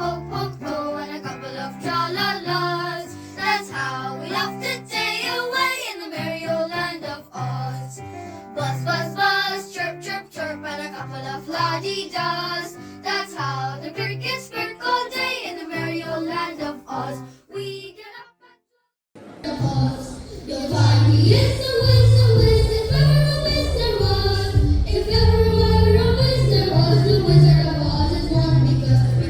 ho, ho, ho, and a couple of tra-la-las. That's how we laughed a day away in the merry old land of Oz. Buzz, buzz, buzz, chirp, chirp, chirp, and a couple of la-dee-das. That's how the crickets chirp all day in the merry old land of Oz. We get up and pause. You'll find he is a whiz, if ever a whiz there was. If ever a whiz there was, the Wizard of Oz is one because of the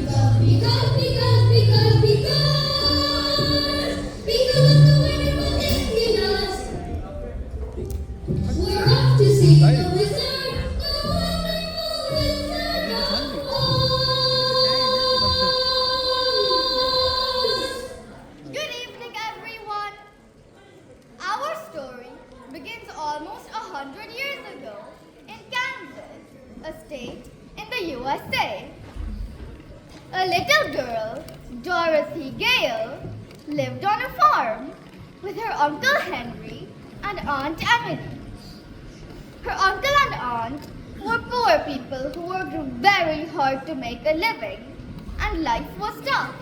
wonderful things he does. We're off to see the wizard, the wonderful Wizard of Oz. Good evening, everyone. Our story begins almost 100 years ago in Kansas, a state in the USA. A little girl, Dorothy Gale, lived on a farm with her Uncle Henry and Aunt Emily. Her uncle and aunt were poor people who worked very hard to make a living, and life was tough.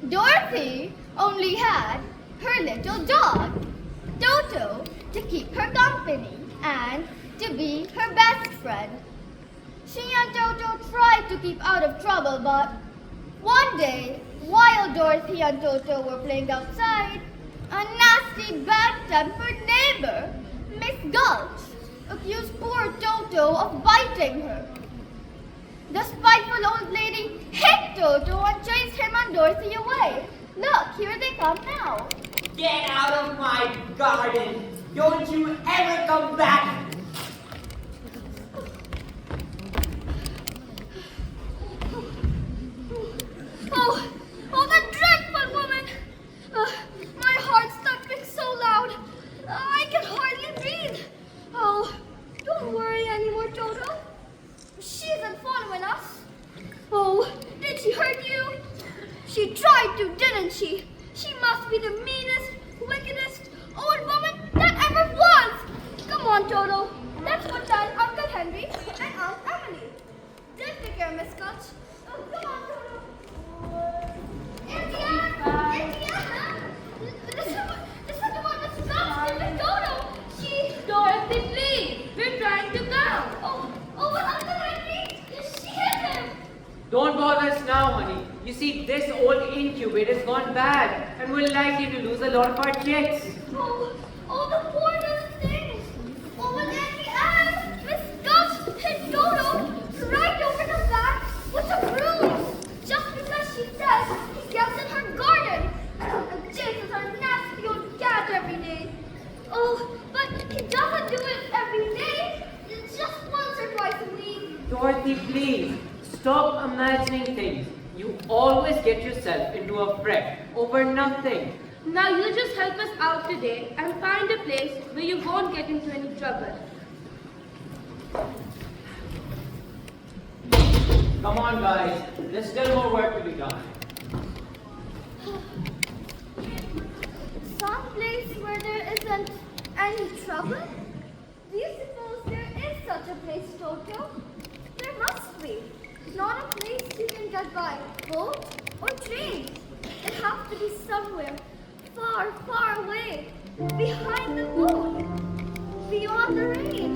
Dorothy only had her little dog, Toto, to keep her company and to be her best friend. She and Toto tried to keep out of trouble, but one day, while Dorothy and Toto were playing outside, a nasty, bad-tempered neighbor, Miss Gulch, accused poor Toto of biting her. The spiteful old lady hit Toto and chased him and Dorothy away. Look, here they come now. Get out of my garden! Don't you ever come back! Oh, that dreadful woman! My heart's thumping so loud, I can hardly breathe. Oh, don't worry anymore, Toto. She isn't following us. Oh, did she hurt you? She tried to, didn't she? She must be the meanest, wickedest old woman that ever was. Come on, Toto. Let's go tell Uncle Henry and Aunt Emily. They'll take care of Miss Gulch. Oh, come on, Toto. Indiana! Listen to what Miss Gulch did with Toto. Dorothy, please! We're trying to go! Oh, but Uncle Henry, she hit him. Don't bother us now, honey. You see, this old incubator's gone bad, and we're likely to lose a lot of our chicks. Oh, the poor little things. Oh, well, Annie, Miss Gulch hit Toto right over the back with a broom. Just because she says he gets in her garden and chases her nasty old cat every day. Oh, but he doesn't do it every day. It's just once or twice a week. Dorothy, please, stop imagining things. You always get yourself into a fret over nothing. Now you just help us out today and find a place where you won't get into any trouble. Come on, guys. There's still more work to be done. Some place where there isn't any trouble? Do you suppose there is such a place, Toto? There must be. Not a place you can get by boat or train. It has to be somewhere far, far away, behind the moon, beyond the rain.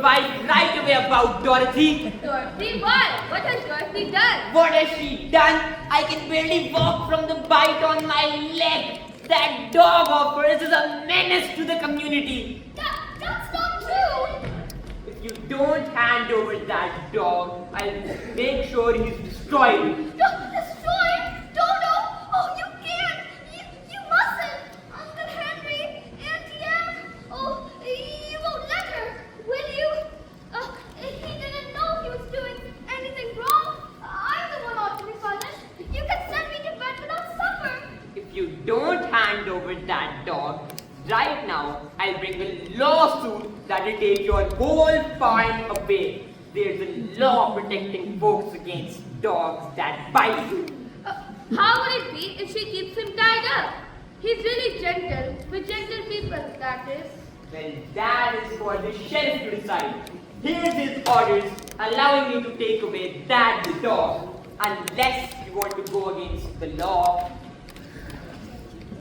wife right away about Dorothy. Dorothy, why? What has Dorothy done? What has she done? I can barely walk from the bite on my leg. That dog of hers is a menace to the community. That's not true. If you don't hand over that dog, I'll make sure he's destroyed. Destroy Dodo. Oh, you can't. You mustn't. Uncle Henry, Auntie Em. Oh, you won't let her, will you? He didn't know he was doing anything wrong. I'm the one ought to be punished. You can send me to bed without supper. If you don't hand over that dog, right now I'll bring a lawsuit that will take your whole farm away. There's a law protecting folks against dogs that bite you. How would it be if she keeps him tied up? He's really gentle, with gentle people, that is. Well, that is for the sheriff to decide. Here's his orders allowing me to take away that dog, unless you want to go against the law.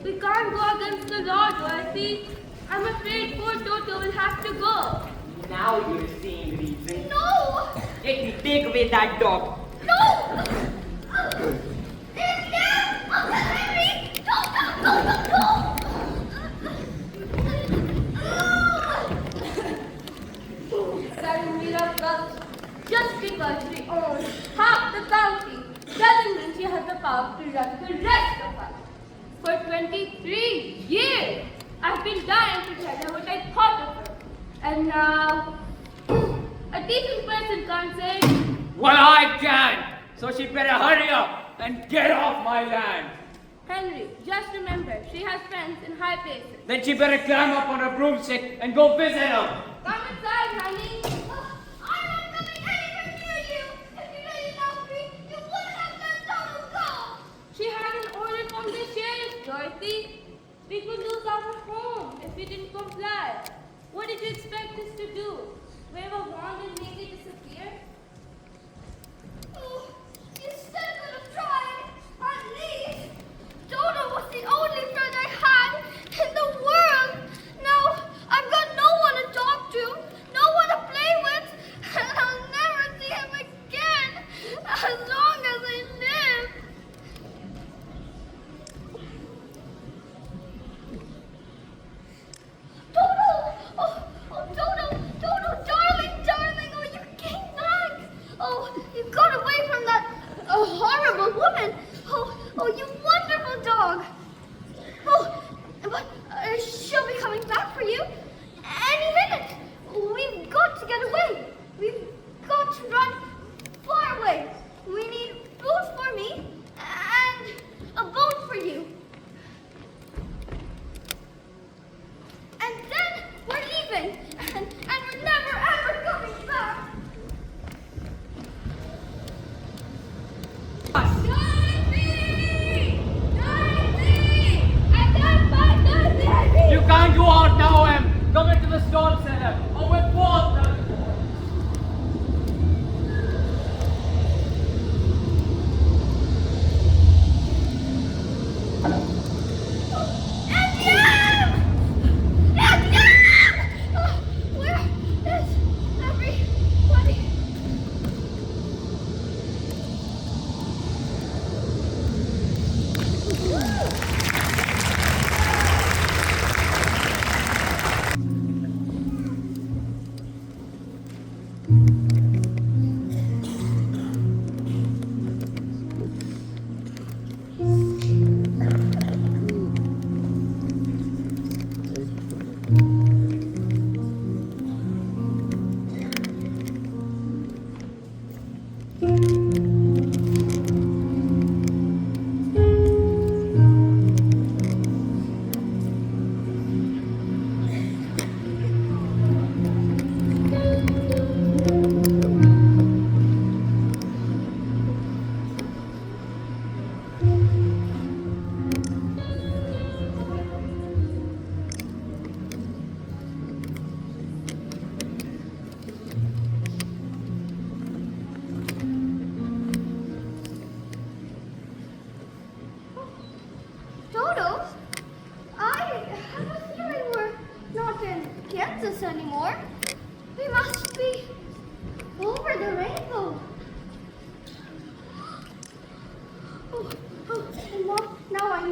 We can't go against the law, Dorothy. I'm afraid poor Toto will have to go. Now you're seeing reason. No. Let me take away that dog. No. Auntie Em, Uncle Henry. No. Saramira Gulch, just because we own half the county doesn't mean she has the power to run the rest of us. For 23 years, I've been dying to tell her what I thought of her. And now, a decent person can't say, Well, I can. So she better hurry up and get off my land. Henry, just remember, she has friends in high places. Then she better climb up on her broomstick and go visit them. Come inside, honey. I'm not coming anywhere near you. If you really loved me, you would have let Dodo go. She had an order from the sheriff, Dorothy. We could lose our home if we didn't comply. What did you expect us to do? Wave a wand and make it disappear? Oh, you still could have tried. At least Dodo was the only friend I had in the world. Now I've got no one to talk to, no one to play with, and I'll never see him again as long as I live. Dodo! Oh, Dodo, darling, oh, you came back. Oh, you got away from that horrible woman. Oh, you wonderful dog. Oh, but she'll be coming back for you any minute. We've got to get away. We've got to run far away. We need food for me and a boat for you. And then we're leaving, and we're never ever coming back. Dorothy! I can't find Dorothy! You can't go out now, Em. Come into the storm center. Or we're both done. Where is everybody?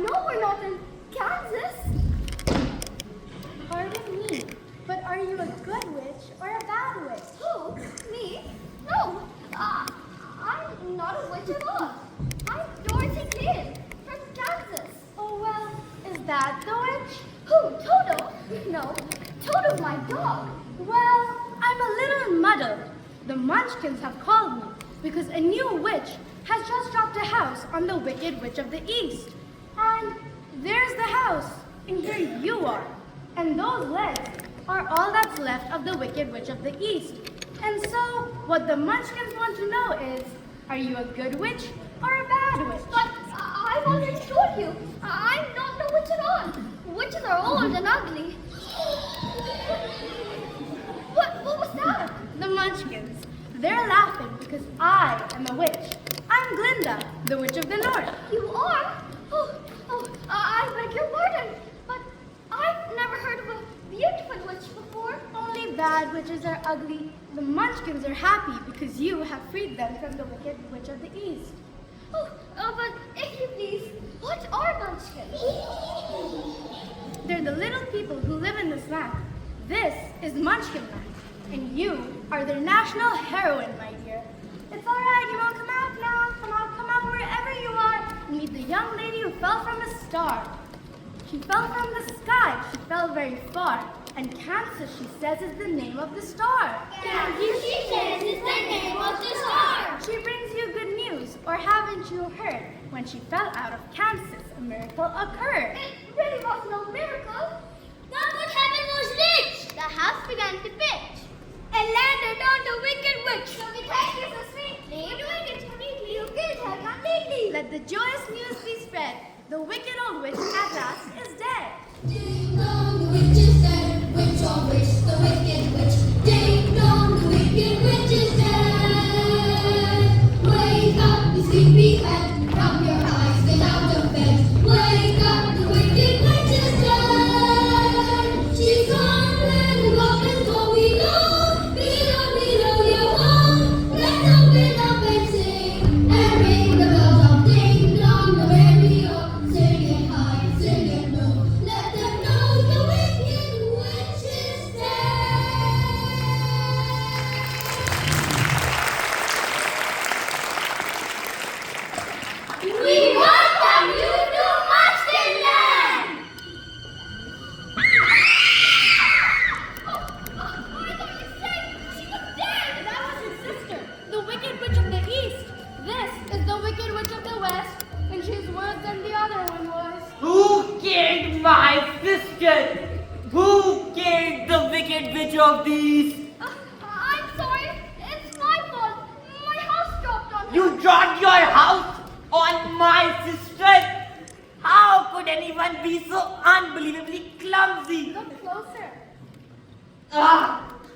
know we're not in Kansas. Pardon me, but are you a good witch or a bad witch? Who? Me? No. I'm not a witch at all. I'm Dorothy Kid from Kansas. Oh, well, is that the witch? Who? Toto? No. Toto's my dog. Well, I'm a little muddled. The Munchkins have called me because a new witch has just dropped a house on the Wicked Witch of the East. And there's the house, and here you are. And those legs are all that's left of the Wicked Witch of the East. And so, what the Munchkins want to know is, are you a good witch or a bad witch? But I've already told you, I'm not a witch at all. Witches are old and ugly. What was that? The Munchkins. They're laughing because I am a witch. I'm Glinda, the Witch of the North. You are? I beg your pardon, but I've never heard of a beautiful witch before. Only bad witches are ugly. The Munchkins are happy because you have freed them from the Wicked Witch of the East. But if you please, what are munchkins? They're the little people who live in this land. This is Munchkin land, and you are their national heroine, my dear. It's all right, you won't come out now. Come out wherever you are and meet the young lady who fell from a star. She fell from the sky. She fell very far. And Kansas, she says, is the name of the star. Kansas, she says, is the name of the star. She brings you good news, or haven't you heard? When she fell out of Kansas, a miracle occurred. It really was no miracle. Not what happened was this. The house began to pitch and landed on the Wicked Witch. So we thank you so sweetly. You're doing it completely. You killed her completely. Let the joyous news be spread. The wicked old witch at last is dead. Ding dong, the witch is dead. Witch on witch, the wicked witch. Ding dong, the wicked witch is dead. Wake up, you sleepy head. Rub your eyes, get out of bed. Wake up, the wicked witch is dead. She's gone where the goblins go below. Below your home. Let's open up and sing and ring the bells of ding dong, the merry o. Sing it high, sing it low. Let them know the wicked witch is dead. We welcome you to Munchkinland! I thought you said she was dead. That was his sister, the Wicked Witch of the East. This is the Wicked Witch of the West, and she's worse than the other one was. Who killed my sister? Who killed the Wicked Witch of the East? I'm sorry. It's my fault. My house dropped on her. You dropped your house on my sister? How could anyone be so unbelievably clumsy? Look closer.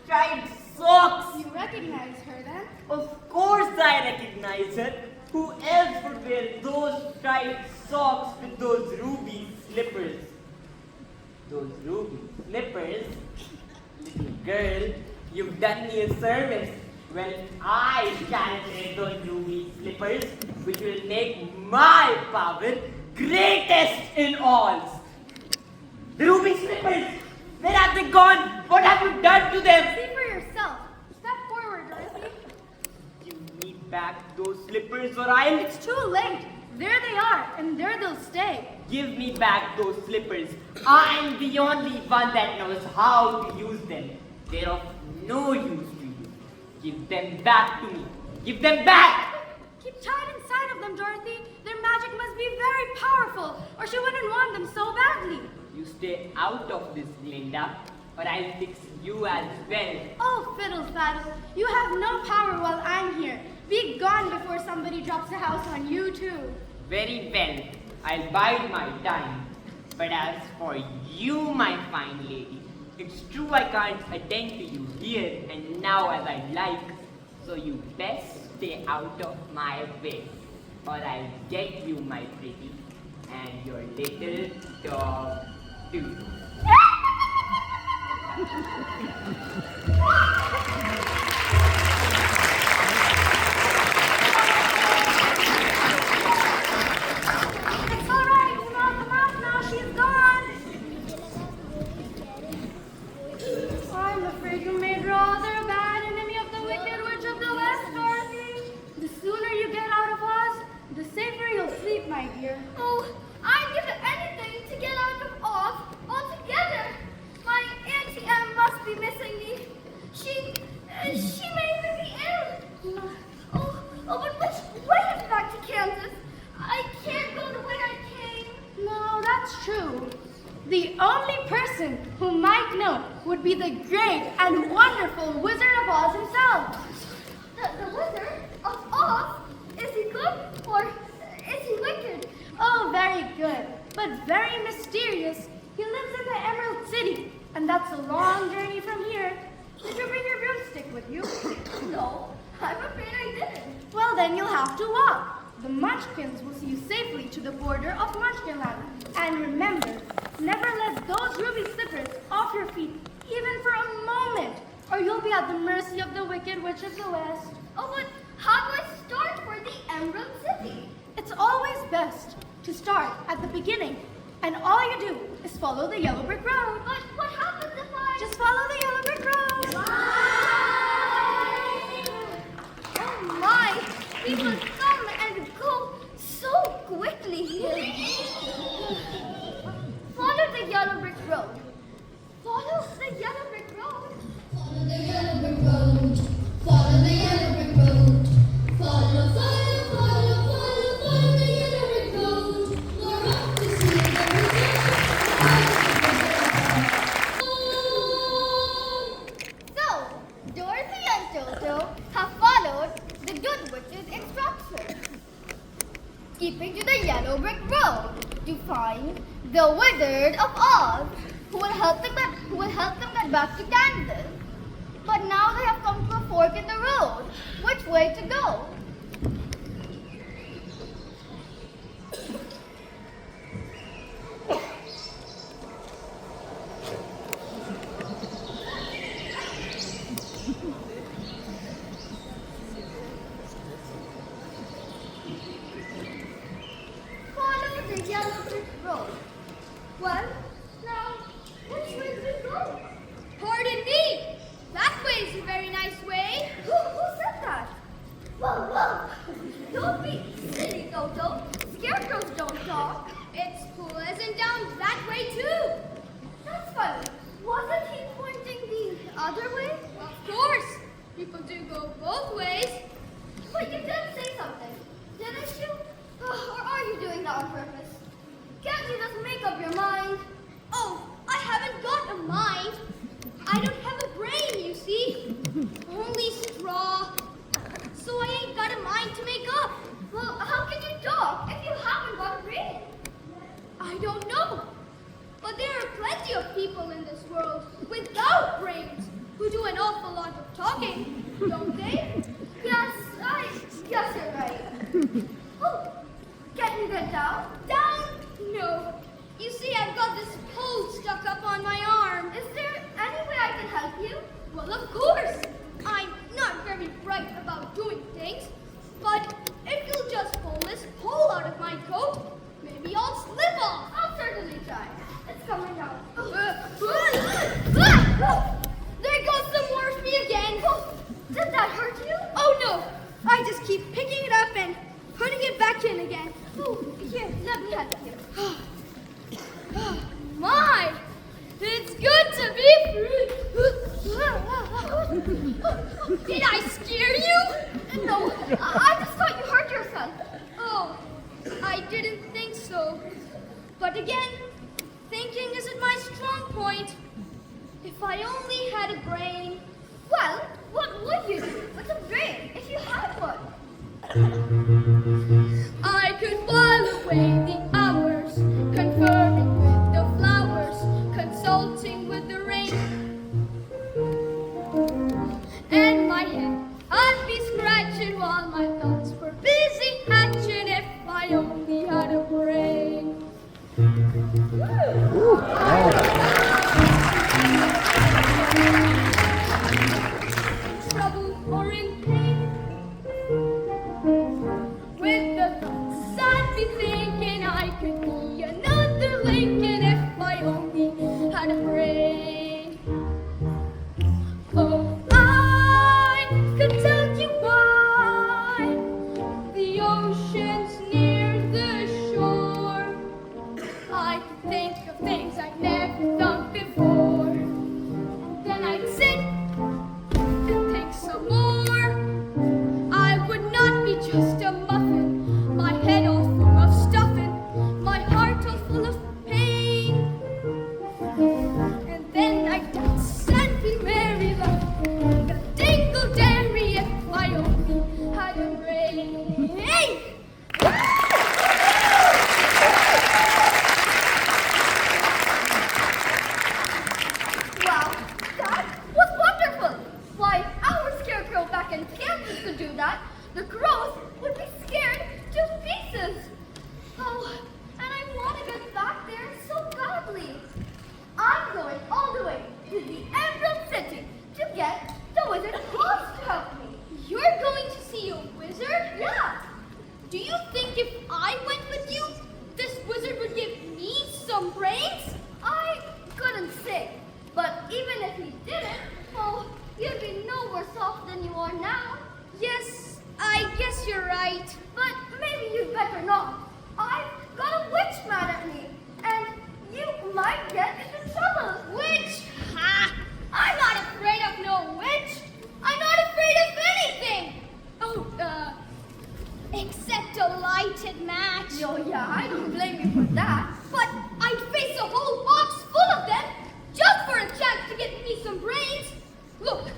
Striped socks. You recognize her then? Of course I recognize her. Who else would wear those striped socks with those ruby slippers? Those ruby slippers? Little girl, you've done me a service. Well, I shall wear those ruby slippers, which will make my power greatest in all. The ruby slippers! Where have they gone? What have you done to them? See for yourself. Step forward, Dorothy. Give me back those slippers or I'll... It's too late. There they are, and there they'll stay. Give me back those slippers. I'm the only one that knows how to use them. They're of no use to you. Give them back to me. Give them back! Keep tight inside of them, Dorothy. Their magic must be very powerful, or she wouldn't want them so badly. You stay out of this, Glinda, or I'll fix you as well. Oh, fiddle faddle. You have no power while I'm here. Be gone before somebody drops a house on you, too. Very well. I'll bide my time. But as for you, my fine lady, it's true I can't attend to you here and now as I like. So you best stay out of my way, or I'll get you, my pretty, and your little dog too. It's all right. We'll not The only person who might know would be the great and wonderful Wizard of Oz himself. The Wizard of Oz? Is he good or is he wicked? Oh, very good, but very mysterious. He lives in the Emerald City, and that's a long journey from here. Did you bring your broomstick with you? No, I'm afraid I didn't. Well, then you'll have to walk. The Munchkins will see you safely to the border of Munchkinland. And remember, never let those ruby slippers off your feet, even for a moment, or you'll be at the mercy of the Wicked Witch of the West. Oh, but how do I start for the Emerald City? It's always best to start at the beginning, and all you do is follow the yellow brick road. But what happens if I... Just follow the yellow brick road. Oh my! People come and go so quickly. Follow the yellow brick road. Follow the yellow brick road. Follow the yellow brick road. Follow the yellow brick road. Follow, follow, follow, follow, follow the yellow brick road. We're off to see the So, Dorothy and Toto have followed the Good Witch's instructions, keeping to the yellow brick road to find the Wizard of Oz, who will help them get back to Kansas. But now they have come to a fork in the road. Which way to go? Follow the yellow brick road. Well, now, which way do we go? Pardon me. That way is a very nice way. Who said that? Whoa, whoa! Don't be silly, Toto. Scarecrows don't talk. It's pleasant down that way too. That's funny. Wasn't he pointing the other way? Of course. People do go both ways. But you did say something, didn't you? Or are you doing that on purpose? Can't you just make up your mind? Oh, I haven't got a mind. I don't have a brain, you see. Only straw. So I ain't got a mind to make up. Well, how can you talk if you haven't got a brain? I don't know. But there are plenty of people in this world without brains who do an awful lot of talking, don't they? Yes, I guess you're right. Oh, can you get down? Down? No. You see, I've got this pole stuck up on my arm. Is there any way I can help you? Well, of course. I'm not very bright about doing things, but if you'll just pull this pole out of my coat, maybe I'll slip off. I'll certainly try. It's coming out. There goes the Morphe again. Did that hurt you? Oh no, I just keep picking it up and putting it back in again. Oh, here, let me help you. My, it's good to be free. Did I scare you? No, I just thought you hurt yourself. Oh, I didn't think so. But again, thinking isn't my strong point. If I only had a brain. Well, what would you do with a brain if you had one? I could while away the hours, conferring with the flowers, consulting with the rain. And my head, I'd be scratching while my thoughts were busy hatching if I only had a brain. Trouble or in pain. With the thoughts I'd be thinking I could be another Lincoln if I only had a brain. Oh, I could tell you why the ocean's near the shore. I could think of things I'd never thought before. And then I'd sit and think some more. I would not be just a muffin, my head all full of I went with you, this wizard would give me some brains? I couldn't say. But even if he didn't, oh, you'd be no worse off than you are now. Yes, I guess you're right. But maybe you'd better not. I've got a witch mad at me, and you might get into trouble. Witch? Ha! I'm not afraid of no witch. I'm not afraid of anything. Oh, except a lighted match. Oh, yeah, I don't blame you for that. But I'd face a whole box full of them just for a chance to get me some brains. Look,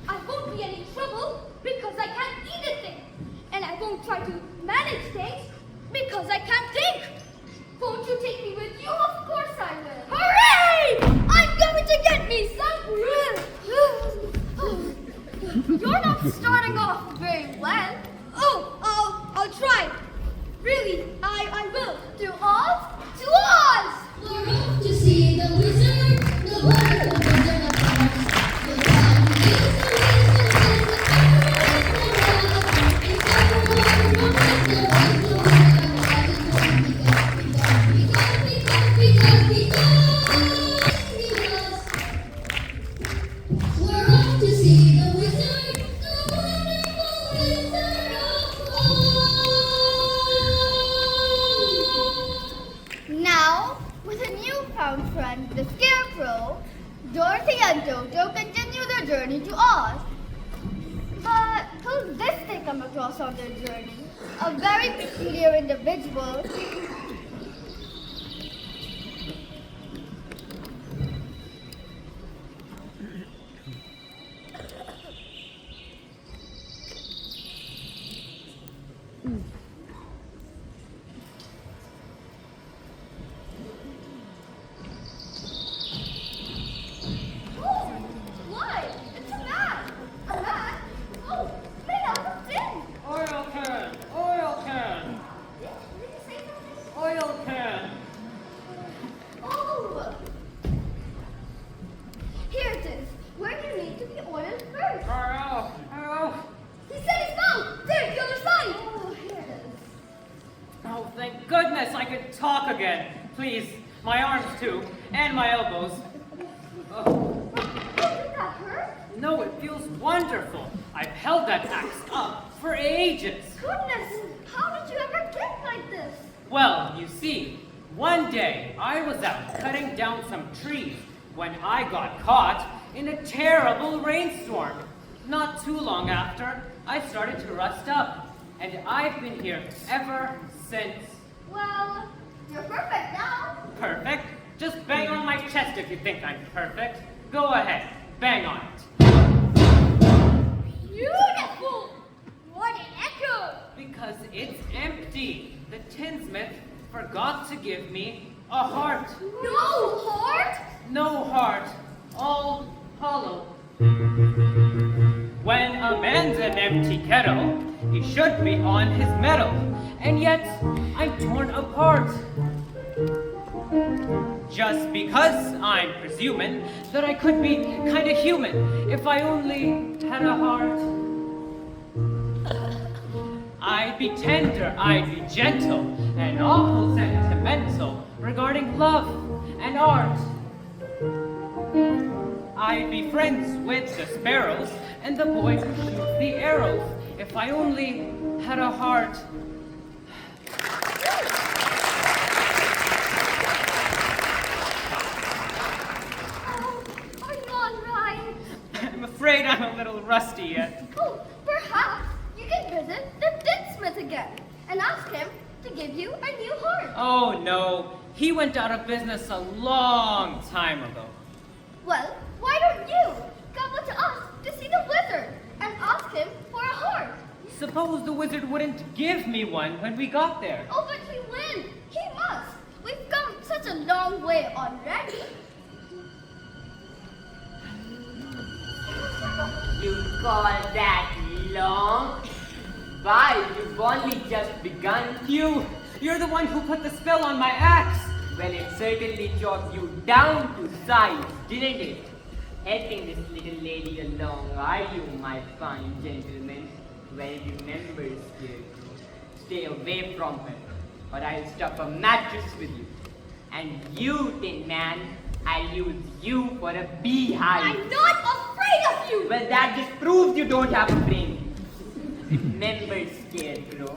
I won't be any trouble because I can't eat a thing. And I won't try to manage things because I can't think. Won't you take me with you? Of course I will. Hooray! I'm going to get me some. You're not starting off very well. Oh, I'll try. Really, I will. To Oz? To Oz! We're off to see the wizard, the wonderful wizard of Oz. The one who gives the wisdom and the wonderful wisdom is the wizard of Oz is because. We're off to see the wizard, the wonderful wizard of Oz. Now, with a newfound friend, the Scarecrow, Dorothy and Toto continue their journey to Oz. But who's this they come across on their journey? A very peculiar individual. Why? It's a man! A man? Oh, made out of tin! Oil can! Oil can! Did you say something? Oil can! Oh! Here it is. Where do you need to be oiled first? Oil! Oil! He said it's found! There, the other side! Oh, here it is. Oh, thank goodness I could talk again. Please, my arms too, and my elbows. Oh, Did that hurt? no, it feels wonderful. I've held that axe up for ages. Goodness! How did you ever get like this? Well, you see, one day I was out cutting down some trees when I got caught in a terrible rainstorm. Not too long after, I started to rust up, and I've been here ever since. Well, you're perfect now. Perfect? Just bang on my chest if you think I'm perfect. Go ahead, bang on it. Beautiful! What an echo! Because it's empty. The tinsmith forgot to give me a heart. No heart? No heart, all hollow. When a man's an empty kettle, he should be on his mettle, and yet I'm torn apart. Just because I'm presuming that I could be kinda human if I only had a heart. I'd be tender, I'd be gentle, and awful sentimental regarding love and art. I'd be friends with the sparrows and the boys who shoot the arrows if I only had a heart. Oh, are you all right? I'm afraid I'm a little rusty yet. Oh, perhaps you can visit the tinsmith again and ask him to give you a new heart. Oh no, he went out of business a long time ago. Well, why don't you come with us to see the wizard and ask him for a heart? Suppose the wizard wouldn't give me one when we got there. Oh, but he will. He must. We've come such a long way already. You call that long? Why, you've only just begun. You're the one who put the spell on my axe. Well, it certainly chopped you down to size, didn't it? Helping this little lady along, are you, my fine gentleman? Well, remember, Scarecrow, stay away from her. or I'll stuff a mattress with you. And you, Tin Man, I'll use you for a beehive. I'm not afraid of you! Well, that just proves you don't have a brain. Remember, Scarecrow,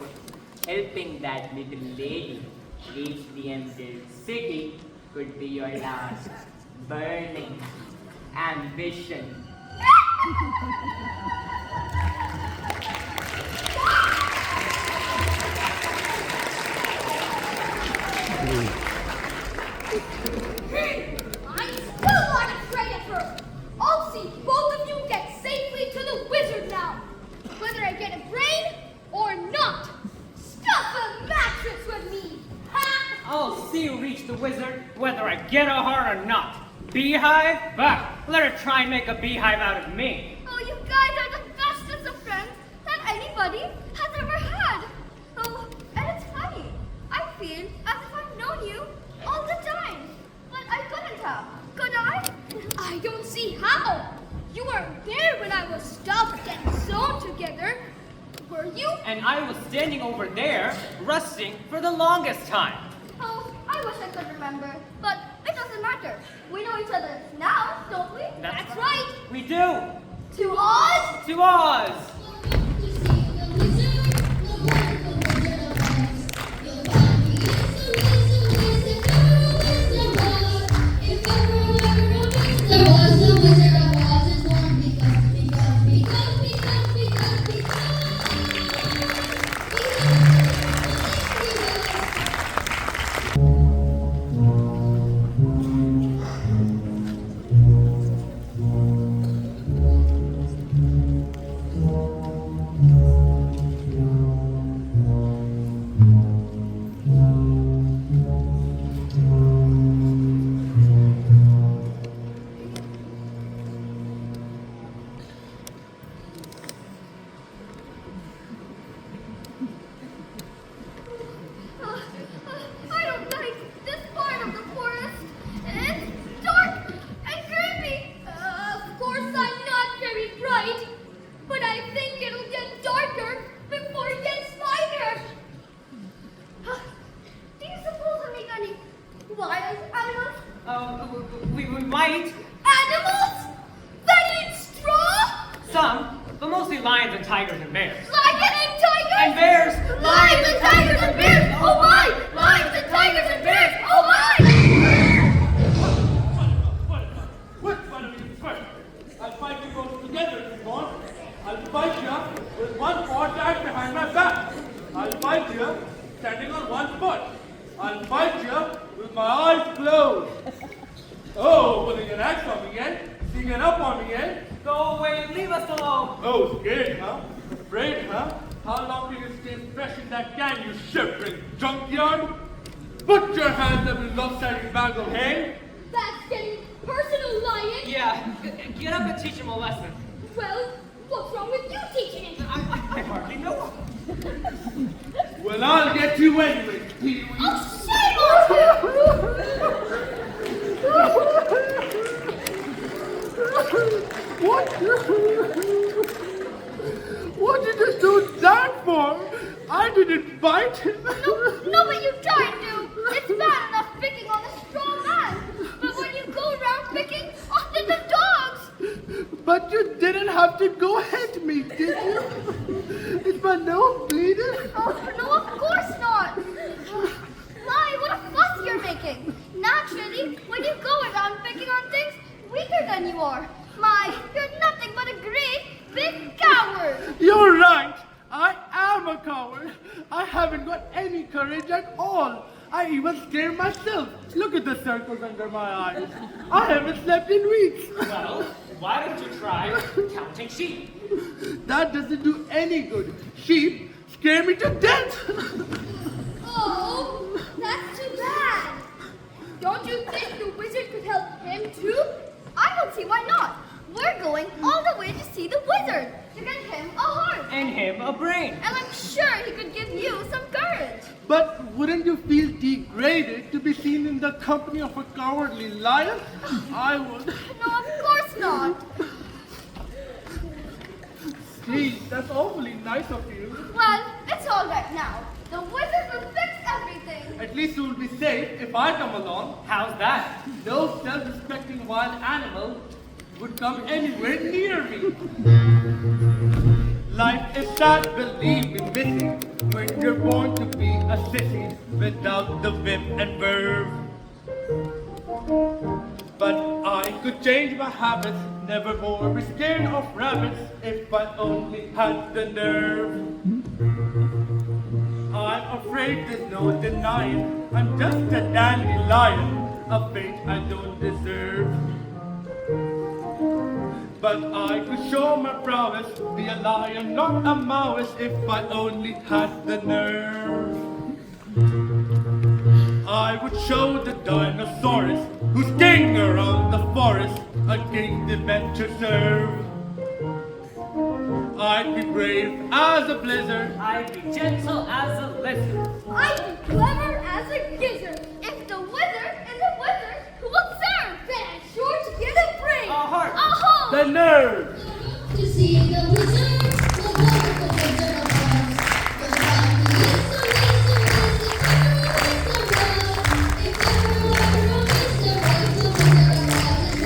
helping that little lady reach the Emerald City could be your last burning ambition. I'm still not afraid of her! I'll see both of you get safely to the wizard now! Whether I get a brain or not! Stuff a mattress with me! Ha! I'll see you reach the wizard, whether I get a heart or not. Beehive? Bah! Let her try and make a beehive out of me. Oh, you guys are the bestest of friends that anybody has ever had! Oh, and it's funny. I feel as if I've known you all the time. But I couldn't have, could I? I don't see how. You weren't there when I was stuffed and sewn together, were you? And I was standing over there, resting for the longest time. Oh, I wish I could remember, but it doesn't matter. We know each other now, don't we? That's right. We do! To Oz? To Oz! I don't like this part of the forest. It's dark and creepy. Of course, I'm not very bright, but I think it'll get darker before it gets lighter. Do you suppose we'll meet any wild animals? We might. Animals that eat straw? Some, but mostly lions and tigers and bears. Lions and tigers? And bears! Lions and tigers and bears! Oh my! Lions and tigers and bears! Oh my! Which one of you first? I'll fight you both together if you want. I'll fight you with one paw tied behind my back. I'll fight you standing on one foot. I'll fight you with my eyes closed. Oh, pulling an axe on me again? Sneaking up on me again? Go away and leave us alone! Oh, scared, huh? Afraid, huh? How long will you stay fresh in that can, you shivering junkyard? Put your hands up, you lopsided bag of hay. That's getting personal, Lion. Yeah, get up and teach him a lesson. Well, what's wrong with you teaching him? I hardly know. Well, I'll get you anyway, Pee-wee. Oh, shame on you! What did you do that for? I didn't bite him. No, but you tried to. It's bad enough picking on a strong man. But when you go around picking on the dogs. But you didn't have to go hit me, did you? Is my nose bleeding? Oh, no, of course not. Lie, what a fuss you're making. Naturally, when you go around picking on things weaker than you are. My, you're nothing but a great big coward. You're right. I am a coward. I haven't got any courage at all. I even scare myself. Look at the circles under my eyes. I haven't slept in weeks. Well, why don't you try counting sheep? That doesn't do any good. Sheep scare me to death. Oh, that's too bad. Don't you think the wizard could help him too? I don't see why not. We're going all the way to see the wizard to get him a heart. And him a brain. And I'm sure he could give you some courage. But wouldn't you feel degraded to be seen in the company of a cowardly lion? I would. No, of course not. Gee, that's awfully nice of you. Well, it's all right now. The wizard will fix everything. least you'll be safe if I come along. How's that? No self-respecting wild animal would come anywhere near me. Life is sad, believe me, missy, when you're born to be a sissy without the whip and verve. But I could change my habits, never more be scared of rabbits if I only had the nerve. I'm afraid there's no denying, I'm just a dandelion, a fate I don't deserve. But I could show my prowess, be a lion, not a mouse, if I only had the nerve. I would show the dinosaurus, who's king around the forest, a king they meant to serve. I'd be brave as a blizzard, I'd be gentle as a lizard. I'd be clever as a gizzard. If the wizard is a wizard who will serve, then I'm sure to get a brain. A heart. A home. the nerve. To see the wizard, the wonderful Wizard of Oz. The family is amazing, the terror is the world. If ever I promise to write the Wizard of Oz.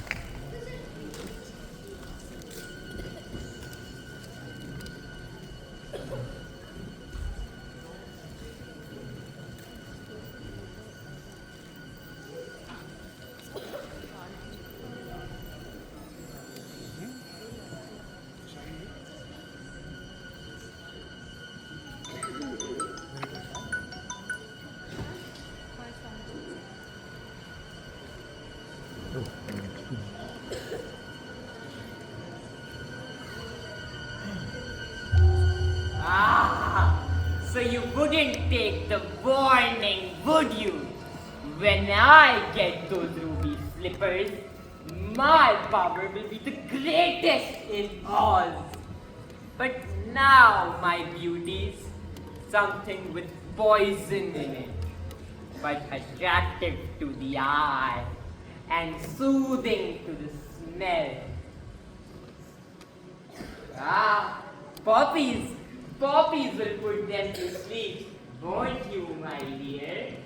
Ah, so you wouldn't take the warning, would you? When I get those ruby slippers, my power will be the greatest in Oz. But now, my beauties, something with poison in it, but attractive to the eye and soothing to the smell. Ah, poppies! Poppies will put them to sleep, won't you, my dear?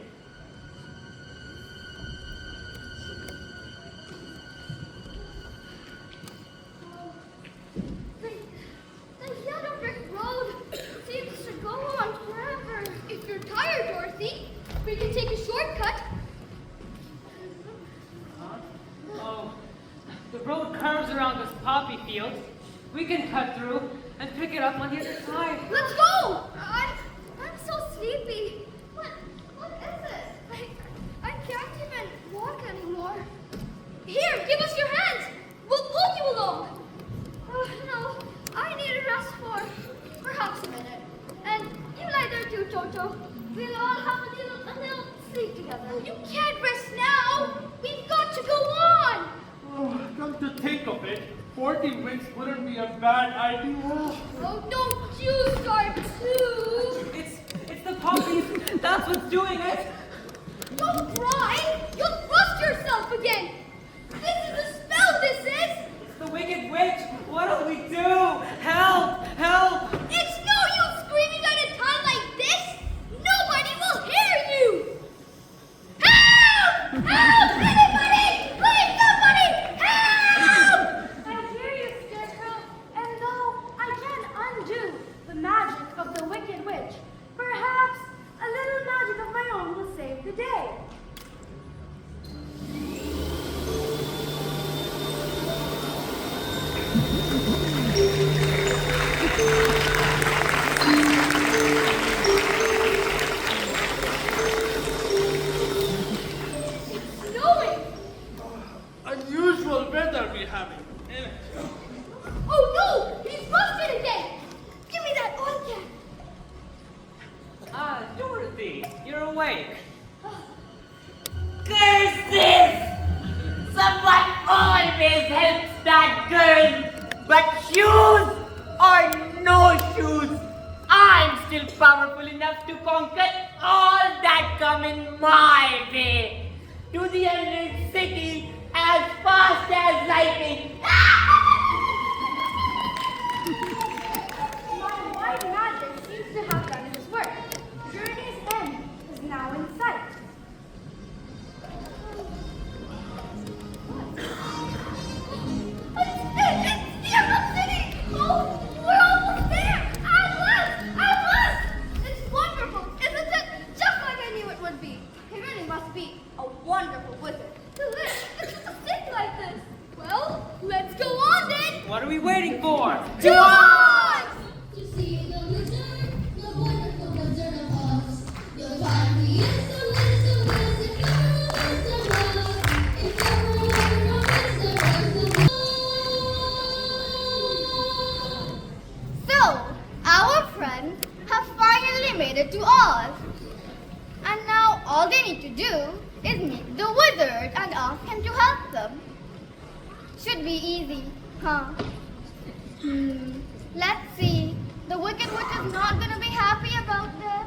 The yellow brick road seems to go on forever. If you're tired, Dorothy, we can take a shortcut. Oh, the road curves around this poppy field. We can cut through and pick it up on the other side. Let's go! I'm so sleepy. What is it? I can't even walk anymore. Here, give us your hands. We'll pull you along. Oh, no, I need a rest for perhaps a minute. And you lie there too, Toto. We'll all have a little sleep together. Oh, you can't rest now. We've got to go on. Oh, come to think of it, 40 winks wouldn't be a bad idea. Oh, don't you start too. It's the poppies. That's what's doing it. Don't cry. You'll rust yourself again. This is a spell, this is. It's the wicked witch. What'll we do? Help! Help! It's no use screaming at a time like this. Nobody will hear you. Help! Help! Anybody! Please, somebody! Help! I hear you, Scarecrow, and though I can undo the magic of the Wicked Witch, perhaps a little magic of my own will save the day. It's snowing. Unusual weather we're having. Oh no! He's rusted again. Give me that oil can. Ah, Dorothy, you're awake. Curses! Someone always helps that girl. But shoes or no shoes, I'm still powerful enough to conquer all that come in my way. To the endless city as fast as lightning. My white magic seems to have done its work. Journey's end is now in sight. must be a wonderful wizard to live in such a city like this. Well, let's go on then. What are we waiting for? To on! To see the wizard, the wonderful Wizard of Oz. You'll find he is the wizard, if ever a wizard was. If ever a wizard was the So, our friends have finally made it to Oz. And now all they need to do is meet the wizard and ask him to help them. Should be easy, huh? Let's see. The Wicked Witch is not going to be happy about this.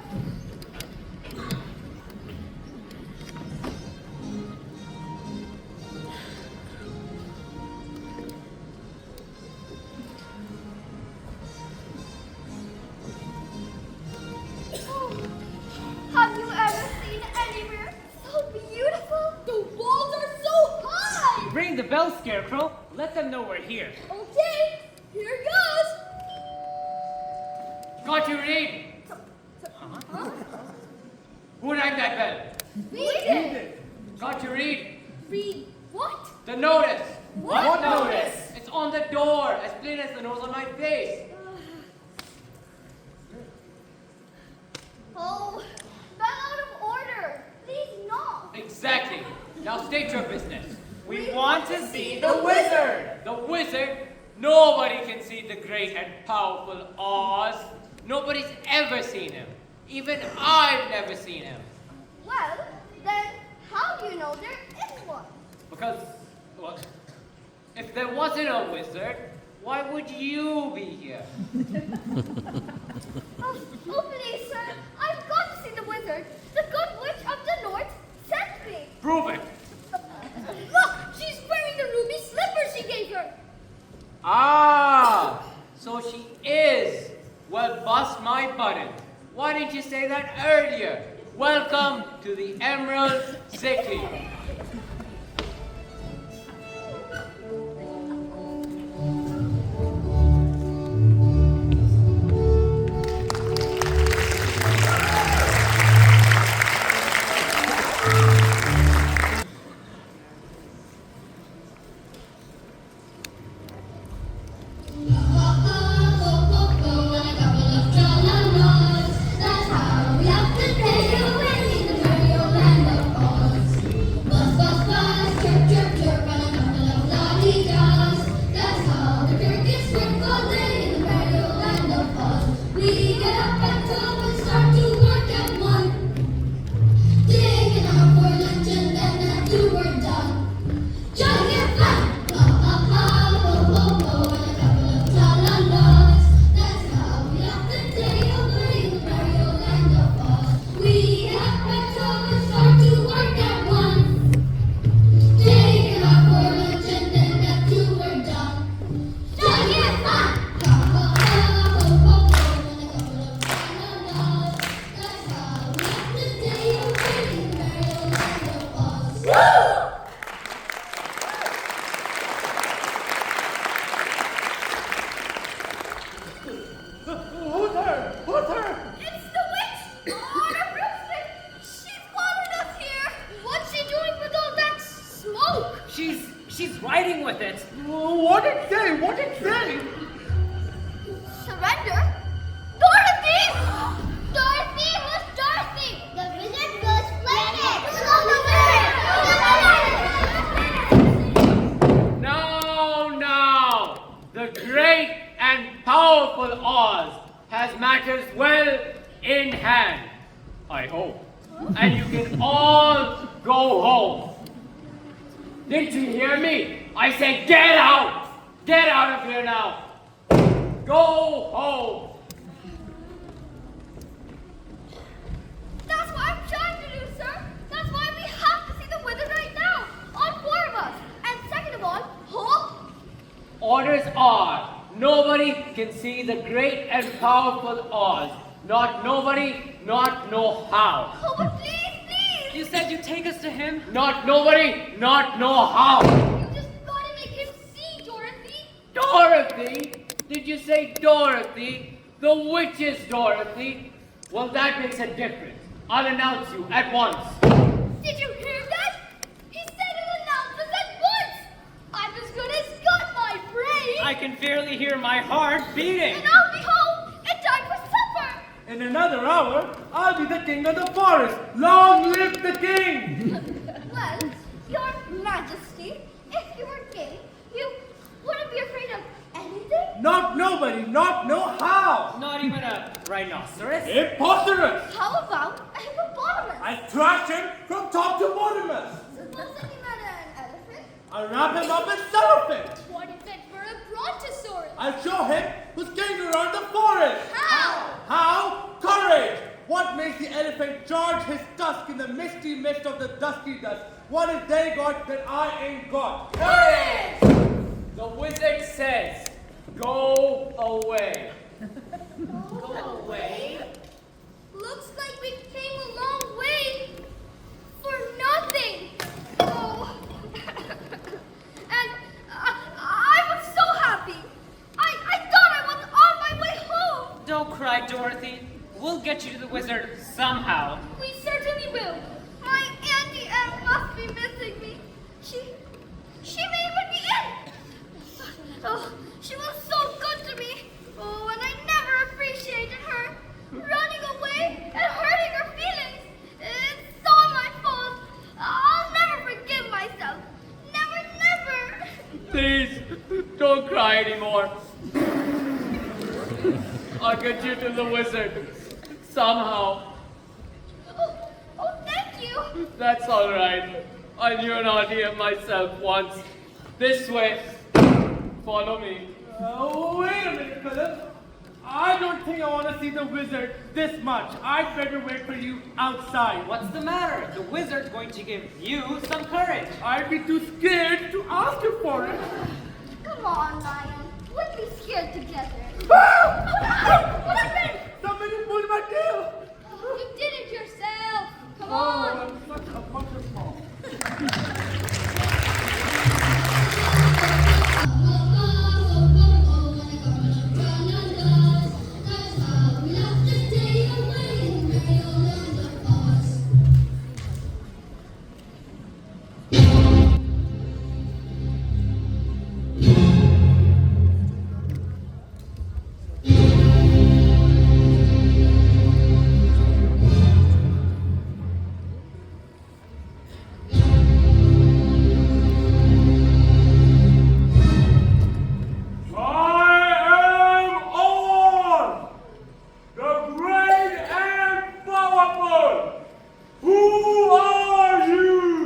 Oh, have you ever seen anywhere so beautiful? The walls are so high! Ring the bell, Scarecrow. Let them know we're here. Okay, here goes. Got you, Reed? Who rang that bell? We did. Got you, Reed? Read what? The notice. What notice? It's on the door, as plain as the nose on my face. Oh, that's out of order. Please knock. Exactly. Now state your business. We want to see the wizard. The wizard? Nobody can see the great and powerful Oz. Nobody's ever seen him. Even I've never seen him. Well, then how do you know there is one? Because, well, if there wasn't a wizard, why would you be here? Oh, please, sir. I've got to see the wizard. The good witch of the north sent me. Prove it. Look, she's wearing the ruby slippers she gave her. Ah, so she is. Well, bust my button. Why didn't you say that earlier? Welcome to the Emerald City. That's how we have to stay away in the merry old land of Oz. Buzz, buzz, buzz, chirp, chirp, chirp, and a couple of lolly-dogs. That's how the crickets work all day in the merry old land of Oz. We get up at 12 and start to work at 1. Taking our for lunch and then at 2 we're done. Jolly and fun! Ha, ha, ha, ho, ho, ho, and a couple of tra-la-las. That's how we have the day away in the merry old land of Oz. We get up at 12 and start to work at 1. Taking our for lunch and then at 2 we're done. Jolly and fun! Ha, ha, ha, ho, ho, ho, and a couple of tra-la-las. That's how we have the day away in the merry old land of Oz. Who's her? Who's her? It's the witch on a broomstick. She's followed us here. What's she doing with all that smoke? She's riding with it. What did it say? What did it say? Surrender? Dorothy! Dorothy! Who's Dorothy? The wizard will explain it. Now, the great and powerful Oz has matters well in hand, I hope. And you can all go home. Didn't you hear me? I said get out! Get out of here now! Go home! That's what I'm trying to do, sir. That's why we have to see the wizard right now. All 4 of us. And second of all, home. Orders are, nobody can see the great and powerful Oz. Not nobody, not no how. Oh, but please, please. You said you'd take us to him? Not nobody, not no how. You just gotta make him see, Dorothy. Dorothy? Did you say Dorothy? The witch's Dorothy? Well, that makes a difference. I'll announce you at once. Did you I can fairly hear my heart beating. And I'll be home in time for supper. In another hour, I'll be the king of the forest. Long live the king! Well, Your Majesty, if you were king, you wouldn't be afraid of anything? Not nobody, not no how. Not even a rhinoceros? Imposterous! How about a hippopotamus? I thrash him from top to bottomless. Supposing he met an elephant? I wrap him up in cellophane. What if it were a brontosaurus? I show him who's king around the forest. How? How? Courage! What makes the elephant charge his tusk in the misty mist of the dusky dust? What has they got that I ain't got? Courage! The wizard says, go away. Go away? Looks like we came a long way for nothing. Oh. And I was so happy. I thought I was on my way home. Don't cry, Dorothy. We'll get you to the wizard somehow. We certainly will. My Auntie Em must be missing me. She may even be in. Oh, she was so good to me. Oh, and I never appreciated her. Running away and hurting her feelings. It's all my fault. I'll never forgive myself. Never. Please, don't cry anymore. I'll get you to the wizard. Somehow. Oh, thank you. That's all right. I knew an idea myself once. This way. Follow me. Oh, wait a minute, Philip. I don't think I want to see the wizard this much. I'd better wait for you outside. What's the matter? The wizard's going to give you some courage. I'd be too scared to ask him for it. Come on, Lion. We'll be scared together. What happened? Somebody pulled my tail. You did it yourself. Come Oh, on. I'm such a butterfly.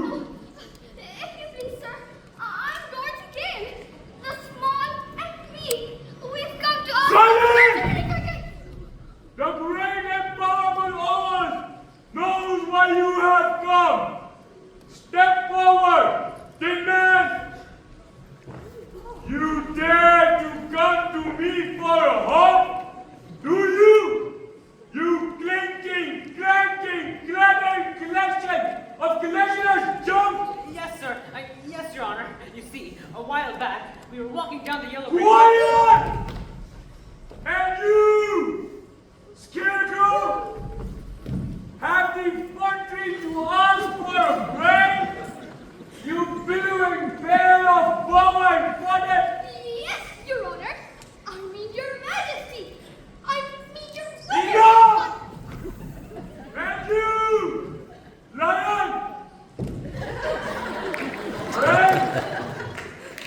If you please, sir, I'm Dorothy King, the small and meek. We've come to Silence! The great and powerful Oz knows why you have come. Step forward, demand. You dare to come to me for a hug? Do you? You clinking, clanking, clattering collection of collectioner's junk? Yes, sir. Yes, Your Honor. You see, a while back, we were walking down the yellow brick Quiet! And you, scarecrow, have the effrontery to ask for a break? You billowing pair of bow and bonnet! Yes, Your Honor. I mean, Your Majesty. I mean, Your Enough! And you, lion! Break!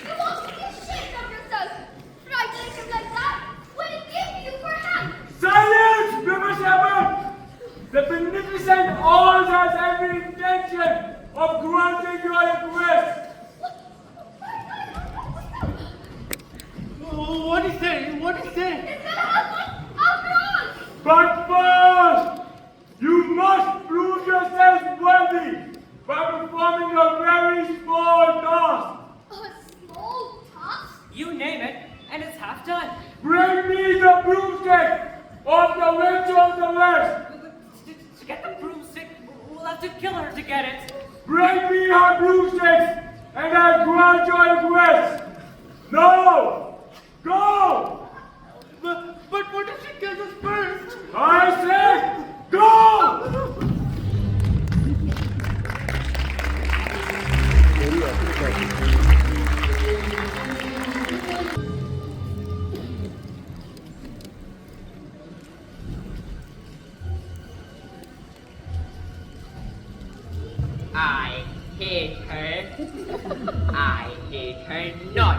You ought to be ashamed of yourself. Frightening him like that when he gave you for hand. Silence, River Shepherd! The beneficent Oz has every intention of granting your request. Oh, what is saying? What is saying? It's gonna happen after all. But first, you must prove yourself worthy by performing a very small task. A small task? You name it, and it's half done. Bring me the broomstick of the Witch of the West. To get the broomstick, we'll have to kill her to get it. Bring me her broomsticks, and I grant your request. No! Go! But what if she kills us first? I said, go! I hate her. I hate her not.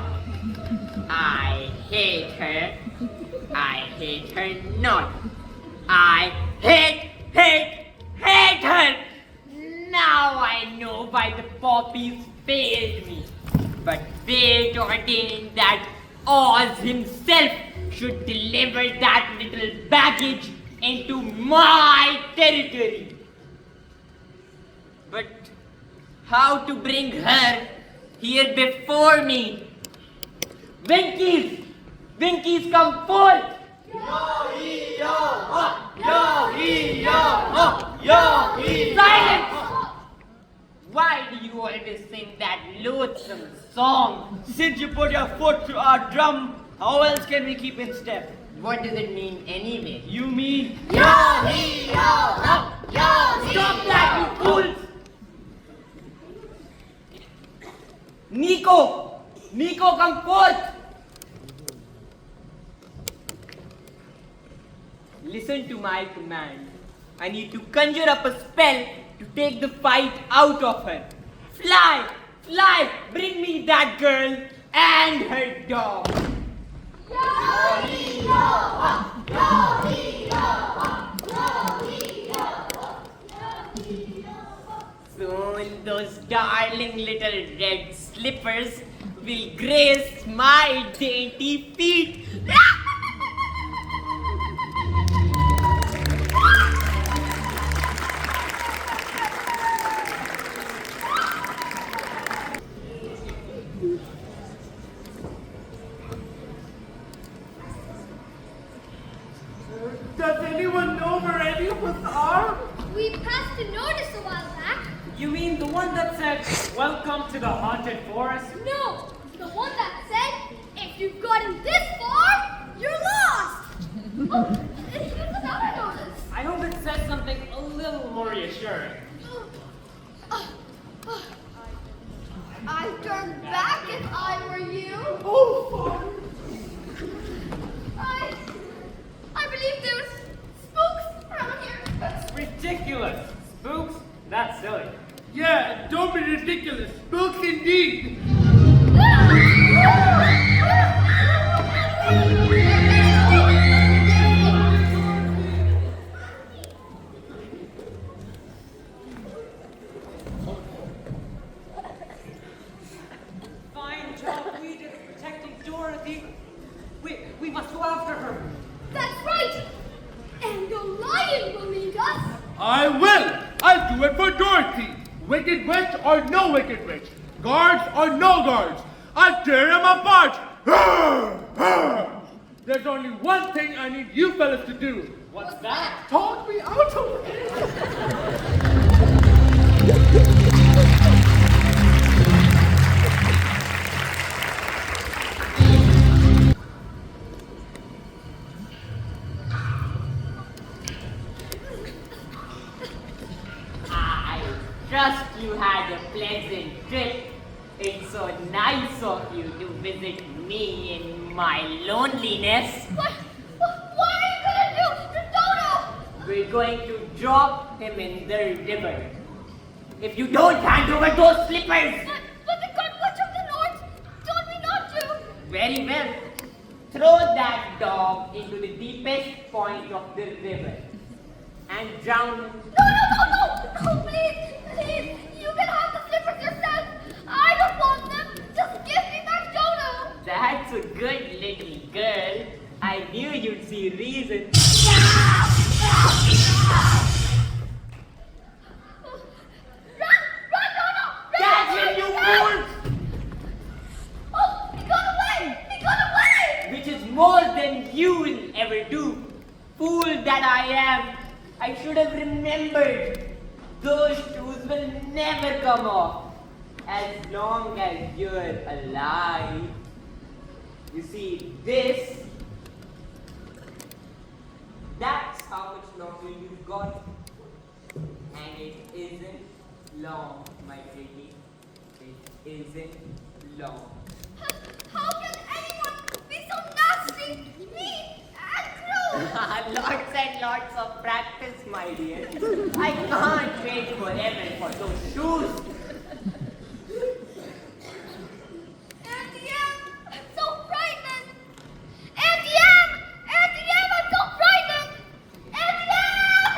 I hate her. I hate her not. I hate her. Now I know why the poppies failed me. But fate ordained that Oz himself should deliver that little baggage into my territory. But how to bring her here before me? Winkies! Winkies, come forth! Silence! Why do you always sing that loathsome song? Since you put your foot to our drum, how else can we keep in step? What does it mean anyway? You mean Stop that, you fools! Nico! Nico, come forth! Listen to my command. I need to conjure up a spell to take the fight out of her. Fly! Fly! Bring me that girl and her dog. Soon those darling little red slippers will grace my dainty feet. Does anyone know where any of us are? We passed a notice a while back. You mean the one that said, "Welcome to the haunted forest"? No, the one that said, if you've gotten this far, you're lost. Oh, here's another notice. I hope it says something a little more reassuring. I'd turn back if I were you. Oh, I believe there's spooks around here. That's ridiculous. Spooks? That's silly. yeah, don't be ridiculous. Spooks indeed. Fine job we did protecting Dorothy. We must go after her. That's right. And the lion will lead us. I will. I'll do it for Dorothy. Wicked witch or no wicked witch. Guards or no guards. I'll tear him apart. There's only one thing I need you fellas to do. What's that? Talk me out of it. I trust you had a pleasant trip. It's so nice of you to visit me in my loneliness. What are you gonna do to Dodo? We're going to drop him in the river. If you don't hand over those slippers, But the good witch of the north told me not to. very well. Throw that dog into the deepest point of the river and drown him. No, please, you can have the slippers yourself. I don't want them. Just give me back Dodo. That's a good little girl. I knew you'd see reason. Run, Dodo, run. Catch him, you fools! Oh, he got away. Which is more than you will ever do. Fool that I am. I should have remembered. Those shoes will never come off. As long as you're alive. You see, that's how much longer you've got. And it isn't long, my pretty. It isn't long. How can anyone be so nasty, mean, and cruel? Lots and lots of practice, my dear. I can't wait forever for those shoes. Auntie Em, I'm so frightened. Auntie Em! Auntie Em, I'm so frightened. Auntie Em!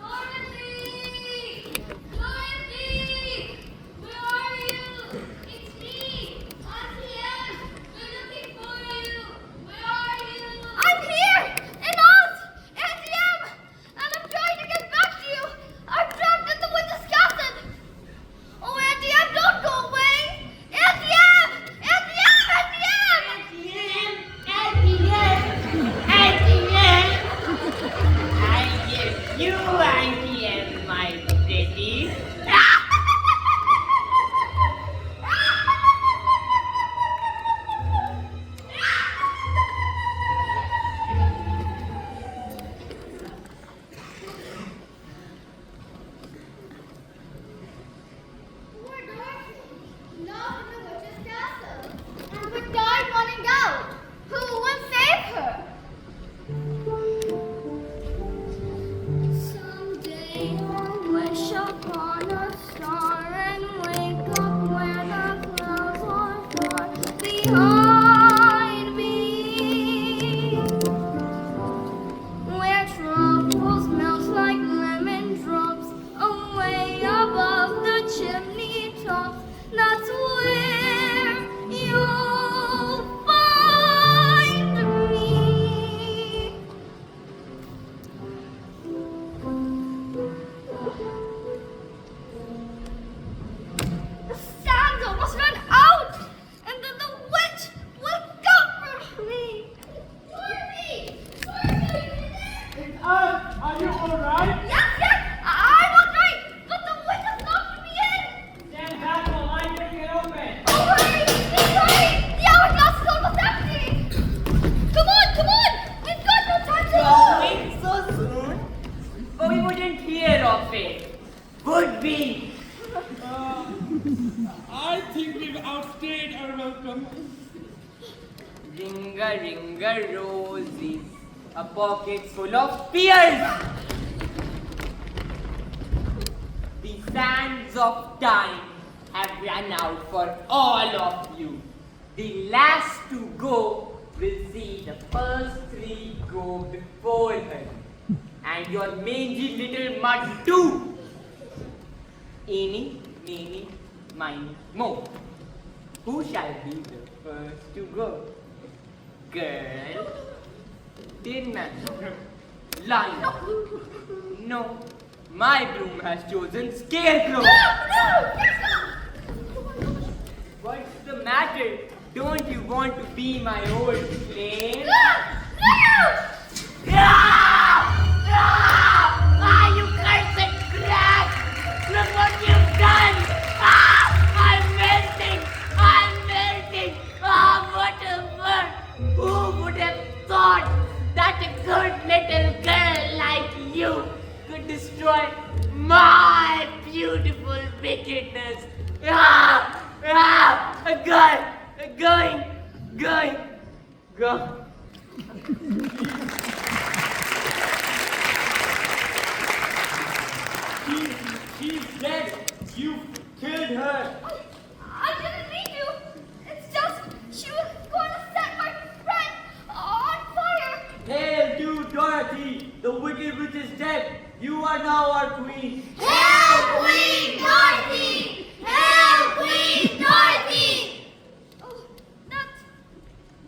Dorothy! Dorothy! Where are you? It's me, Auntie Em. We're looking for you. Where are you? I'm here! In Oz! Auntie Em! And I'm trying to get back to you. I'm trapped in the witch's castle. Oh, Auntie Em, don't go away! Auntie Em! Auntie Em! Auntie Em! I give you, Auntie Em, my pretty. Poor Dorothy, locked in the witch's castle, and would die running out. Who would save her? Someday I'll wish upon a star and wake up where the clouds are far behind me, where trouble smells like lemon drops away above the chimney tops. That's where you'll find me. The sand's almost run out, and then the witch will come for me. Dorothy! Dorothy, are you there? Are you alright? Yes, I'm all right, but the witch has locked me in. Stand back while I break it open. Oh, hurry! Please hurry! The hourglass is almost empty. Come on! We've got no time to lose. Going so soon? But we wouldn't hear of it, would we? I think we've outstayed our welcome. Ringa, ringa, roses, a pocket full of fears. The sands of time have run out for all of you. The last to go will see the first three go before her. And your mangy little mud too. Eeny, meeny, miny, mo. Who shall be the first to go? Girl? Tin Man? Lion? No, my broom has chosen Scarecrow. What's the matter? Don't you want to be my old flame? Ah, you cursed crab! Look what you've done! I'm melting! Whatever! Who would have thought that a good little girl like you could destroy my beautiful wickedness? Go! She's dead. You killed her. I didn't mean to. It's just she was going to set my friend on fire. Hail to Dorothy. The wicked witch is dead. You are now our queen. Hail Queen Dorothy! Hail Queen Dorothy! Oh, that's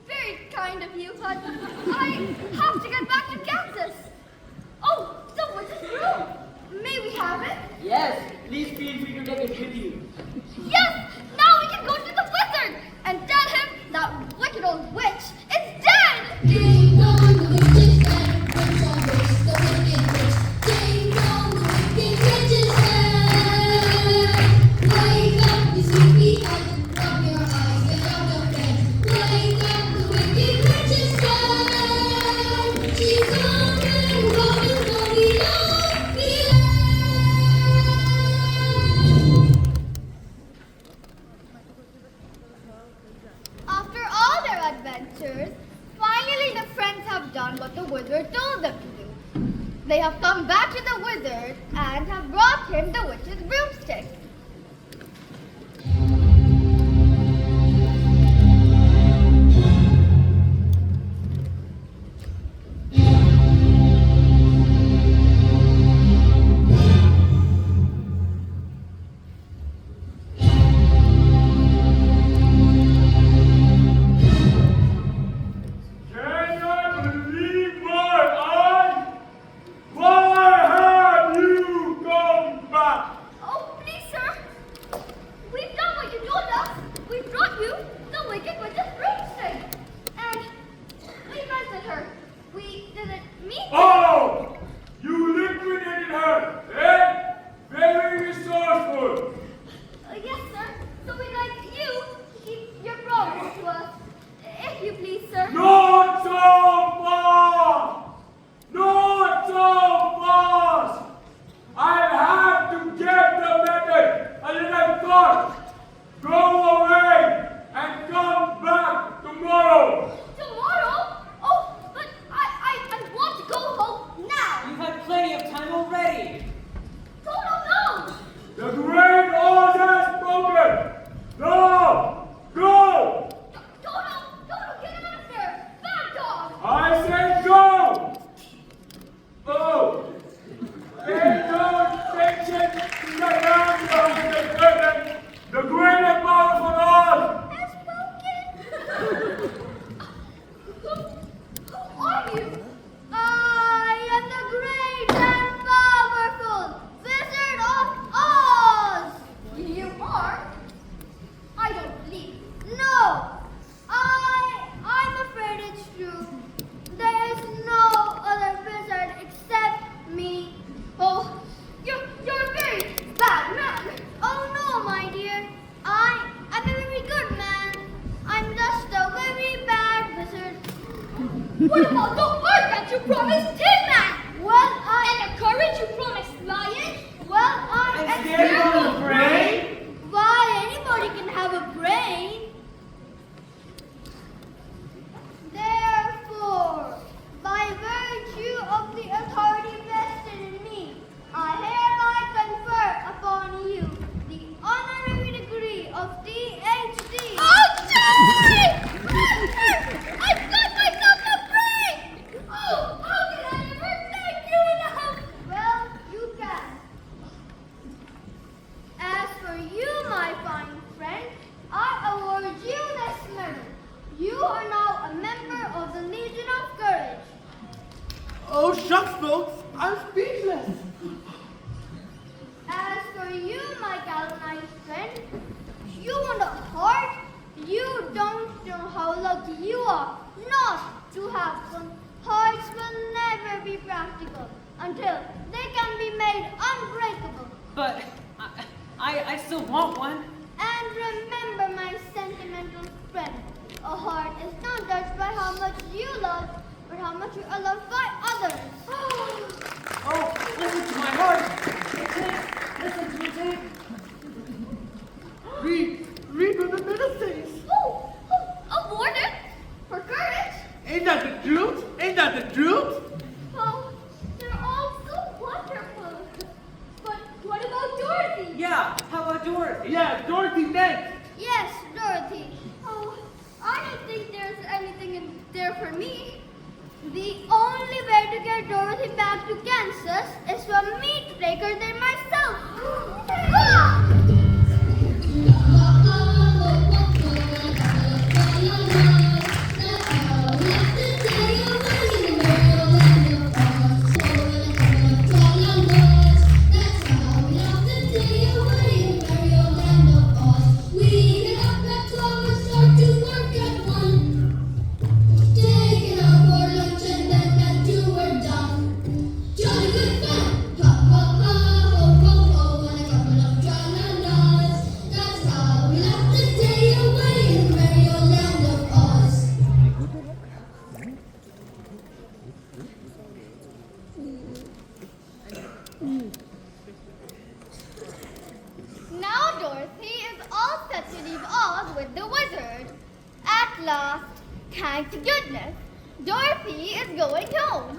very kind of you, but I have to get back to Kansas. Oh, the witch's room. May we have it? Yes, please feel free to take it with you. Yes! Now we can go to the wizard and tell him that wicked old witch is dead! Ding dong, the witch is dead. Witch always the wicked witch. Ding dong, the wicked witch is dead. Wake up, you sleepyhead. Rub your eyes, get out of bed. Wake up, the wicked witch is dead. She's gone and Robin's gone below. What about the heart that you promised Tin Man? Well, and the courage you promised Lion? Well, And Scarecrow's brain? Why, anybody can have a brain. Therefore, by virtue of the authority vested in me, I hereby confer upon you the honorary degree of PhD. Oh, Joy! I've got myself a brain! Oh, how can I ever thank you enough? Well, you can. As for you, my fine friend, I award you this medal. You are now a member of the Legion of Courage. Oh, shucks, folks. I'm speechless. As for you, my galvanized friend, you want a heart? You don't know how lucky you are not to have one. Hearts will never be practical until they can be made unbreakable. But I still want one. And remember, my sentimental friend, a heart is not judged by how much you love, but how much you are loved by others. Oh, listen to my heart. Listen to it, Tig. Read what the middle says. A warden for courage. Ain't that the truth? Ain't that the truth? Oh, they're all so wonderful. But what about Dorothy? Yeah, how about Dorothy? Yeah, Dorothy next. Yes, Dorothy. Oh, I don't think there's anything in there for me. The only way to get Dorothy back to Kansas is for me to take her there myself. Ah! Now Dorothy is all set to leave Oz with the wizard. At last, thank goodness, Dorothy is going home.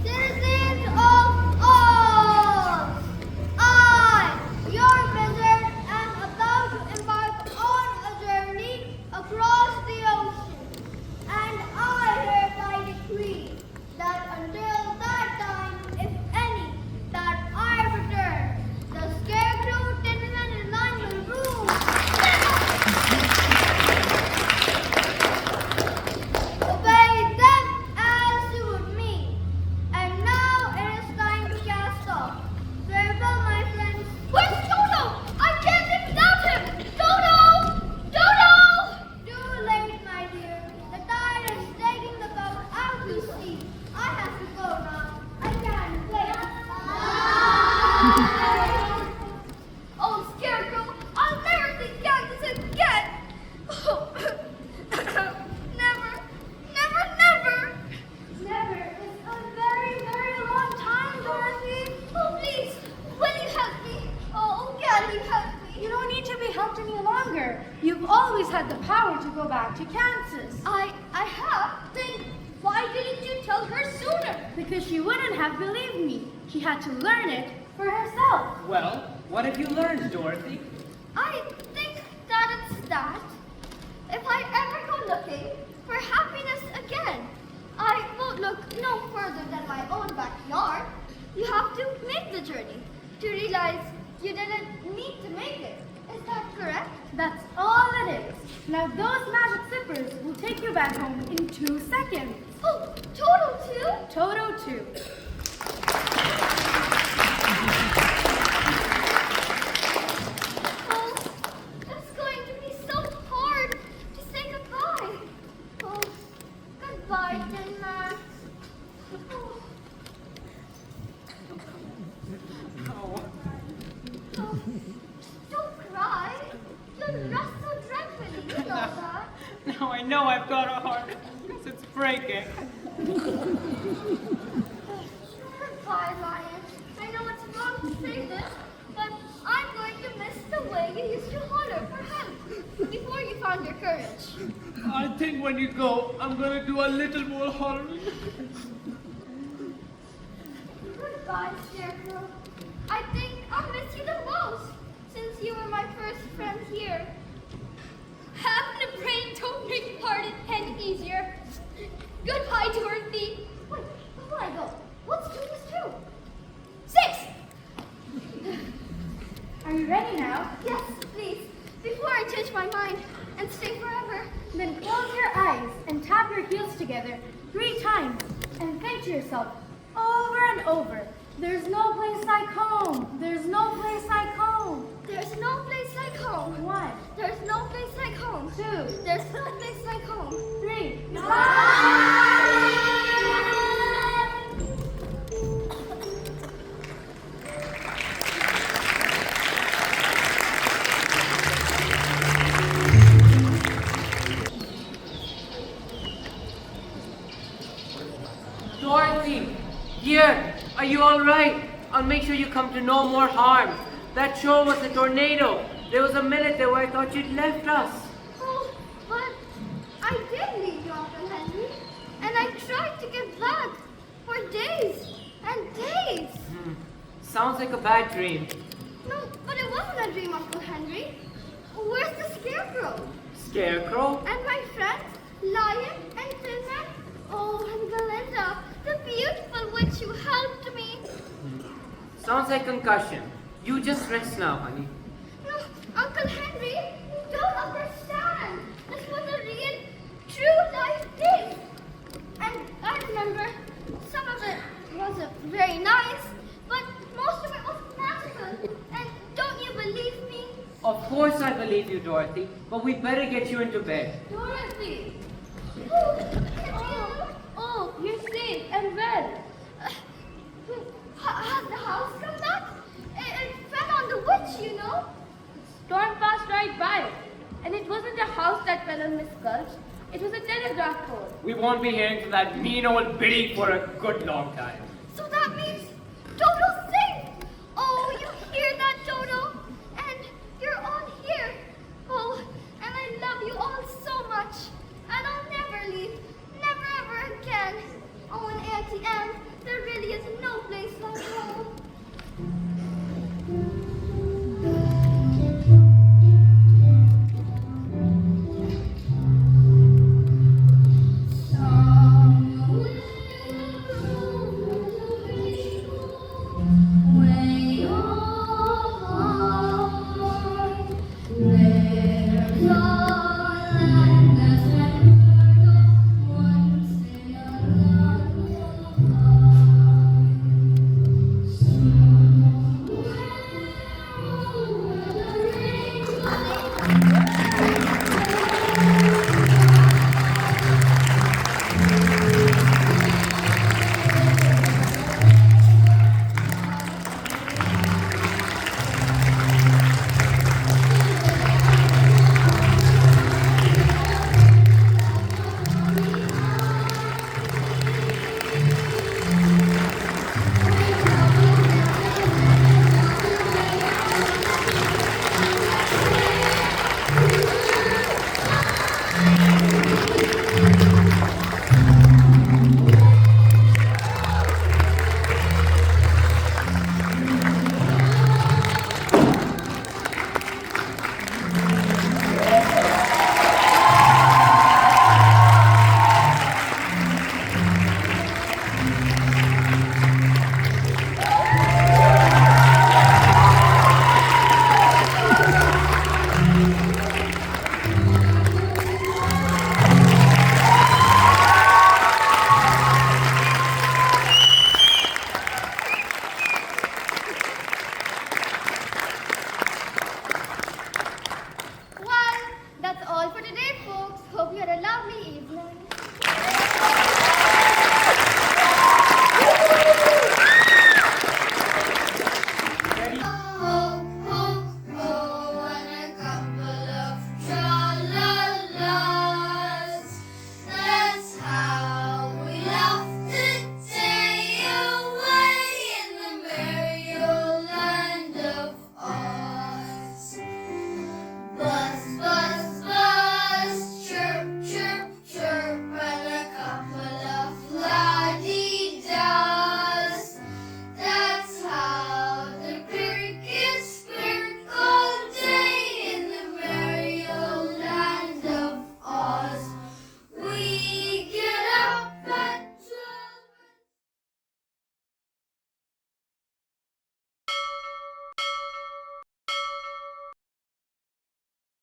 Citizens of Oz! I, your wizard, am about to embark on a journey across the ocean, and I hereby decree that until that time, if any, that I return, the Scarecrow, Tin Man, and I will rule. Obey them as you would me. And now it is time to cast off. Farewell, my friends. Where's Toto? I can't live without him. Toto! Toto! Too late, my dear. The tide is taking the boat out to sea. I have to go now. I can't wait. Oh, Scarecrow, I'll never see Kansas again. Never, never, never. Never is a very, very long time, Dorothy. Oh, please, will you help me? Oh, can you help me? You don't need to be helped any longer. You've always had the power to go back to Kansas. I have? Then why didn't you tell her sooner? Because she wouldn't have believed me. She had to learn it for herself. Well, what have you learned, Dorothy? I think that it's that. If I ever go looking for happiness again, I won't look no further than my own backyard. You have to make the journey to realize you didn't need to make it. Is that correct? That's all it is. Now those magic zippers will take you back home in 2 seconds. Oh, total too? Toto 2. Oh, it's going to be so hard to say goodbye. Oh, goodbye, Oh, don't cry. You'll rust so dreadfully, you know that. Now I know I've got a heart, because it's breaking. Goodbye, Lion. I know it's wrong to say this, but I'm going to miss the way you used to holler for help before you found your courage. I think when you go, I'm going to do a little more hollering. Goodbye, Scarecrow. I think I'll miss you the most, since you were my first friend here. Having a brain don't make parting any easier. Goodbye, Dorothy. Wait, before I go, what's 2 plus 2? 6. Are you ready now? Yes, please. Before I change my mind and stay forever. Then close your eyes and tap your heels together 3 times and think to yourself over and over, there's no place like home. There's no place like home. There's no place like home. 1, There's no place like home. 2, There's no place like home. 3. Dorothy, dear, are you all right? I'll make sure you come to no more harm. That sure was a tornado. There was a minute there where I thought you'd left us. Oh, but I did leave you, Uncle Henry. And I tried to get back for days and days. Sounds like a bad dream. No, but it wasn't a dream, Uncle Henry. Where's the Scarecrow? Scarecrow? And my friends, Lion and Tinman? Oh, and Belinda, the beautiful witch who helped me. Sounds like concussion. You just rest now, honey. No, Uncle Henry, you don't understand. This was a real, true life thing. And I remember some of it wasn't very nice, but most of it was magical. And don't you believe me? Of course I believe you, Dorothy, but we better get you into bed. Dorothy! Oh, you're safe and well. Has the house come back? It fell on the witch, you know. Storm passed right by it. And it wasn't a house that fell on Miss Gulch. It was a telegraph pole. We won't be hearing from that mean old biddy for a good long time. So that